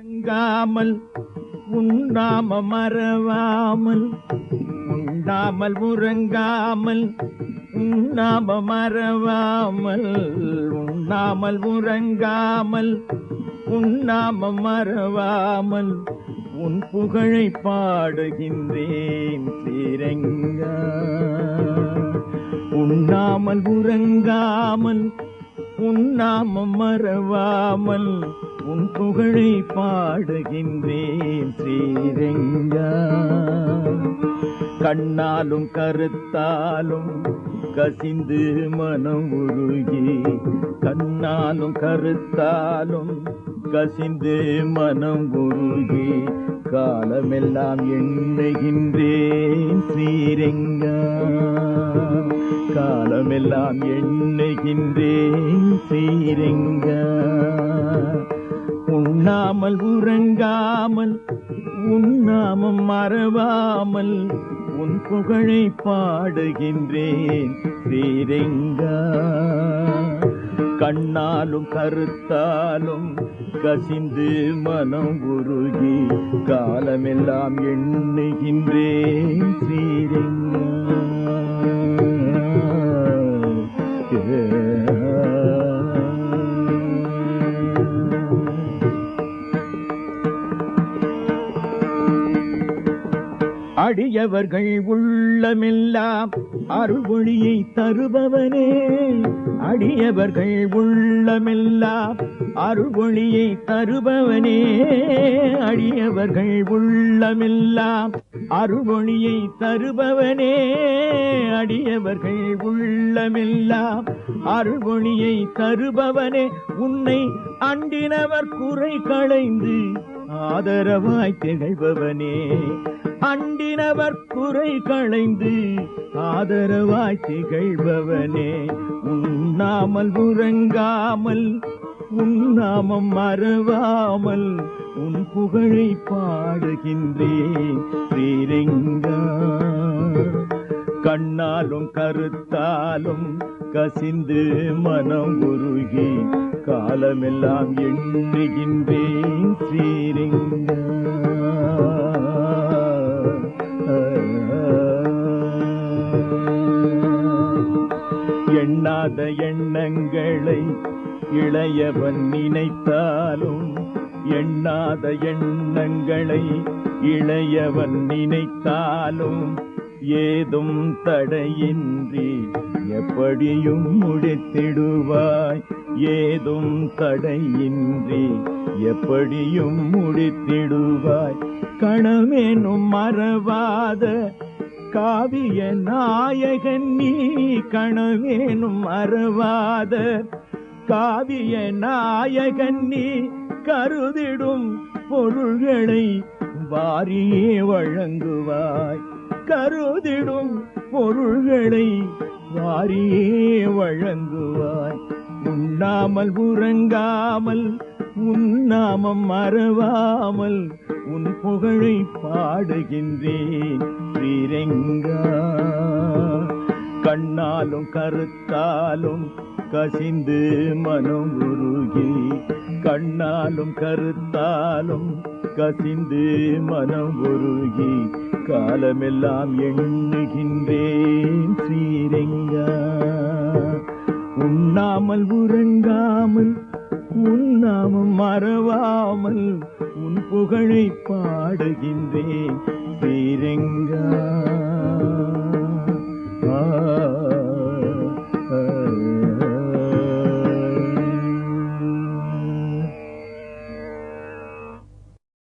உறங்காமல் உண்ணாம மறவாமல் உண்ணாமல் உறங்காமல் உண்ணாம மறவாமல் உண்ணாமல் உறங்காமல் உண்ணாம மறவாமல் உன் புகழை பாடுகின்றேன் ஸ்ரீரங்கா. உண்ணாமல் உறங்காமல் உண்ணாம மறவாமல் உன் புகழை பாடுகின்றேன் ஸ்ரீரங்கா. கண்ணாலும் கருத்தாலும் கசிந்து மனம் உருகி கண்ணாலும் கருத்தாலும் கசிந்து மனம் உருகி காலமெல்லாம் எண்ணுகின்றேன் ஸ்ரீரங்கா. காலமெல்லாம் எண்ணுகின்றேன் ஸ்ரீரங்கா. உண்ணாமல் உறங்காமல் உண்ணாமம் மறவாமல் உன் புகழை பாடுகின்றேன் ஸ்ரீரங்கா. கண்ணாலும் கருத்தாலும் கசிந்து மனம் உருகி காலமெல்லாம் எண்ணுகின்றேன் ஸ்ரீரங்கா. அடியவர்கள் உள்ளமெல்லாம் அருள்மொழியை தருபவனே. அடியவர்கள் உள்ளமெல்லாம் அருள்மொழியை தருபவனே. அடியவர்கள் உள்ளமெல்லாம் அருள்மொழியை தருபவனே. அடியவர்கள் உள்ளமெல்லாம் அருள்மொழியை தருபவனே. உன்னை அண்டினவர் குறை களைந்து ஆதரவாய் திகழ்பவனே. அண்டினவர் குறை களைந்து ஆதரவாய் திகழ்பவனே. உண்ணாமல் உறங்காமல் உண்ணாமம் மறவாமல் உன் புகழை பாடுகின்றேன் ஸ்ரீரங்கா. கண்ணாலும் கருத்தாலும் கசிந்து மனம் உருகி காலமெல்லாம் எண்ணுகின்றேன் ஸ்ரீரங்கா. எண்ணாத எண்ணங்களை இளையவன் நினைத்தாலும் எண்ணாத எண்ணங்களை இளையவன் நினைத்தாலும் ஏதும் தடையின்றி எப்படியும் முடித்திடுவாய். ஏதும் தடையின்றி எப்படியும் முடித்திடுவாய். கணமேனும் மறவாத காவிய நாயகன் நீ. கணவேனும் மறவாத காவிய நாயகன் நீ. கருதிடும் பொருள்களை வாரியே வழங்குவாய். கருதிடும் பொருள்களை வாரியே வழங்குவாய். உண்ணாமல் உறங்காமல் உண்ணாமம் மறவாமல் உன் புகழை பாடுகின்றேன் ஸ்ரீரங்கா. கண்ணாலும் கருத்தாலும் கசிந்து மனம் உருகி கண்ணாலும் கருத்தாலும் கசிந்து மனம் உருகி காலமெல்லாம் எண்ணுகின்றேன் ஸ்ரீரங்கா. உண்ணாமல் உறங்காமல் உண்ணாமம் மறவாமல் உன் புகழை பாடுகின்றேன்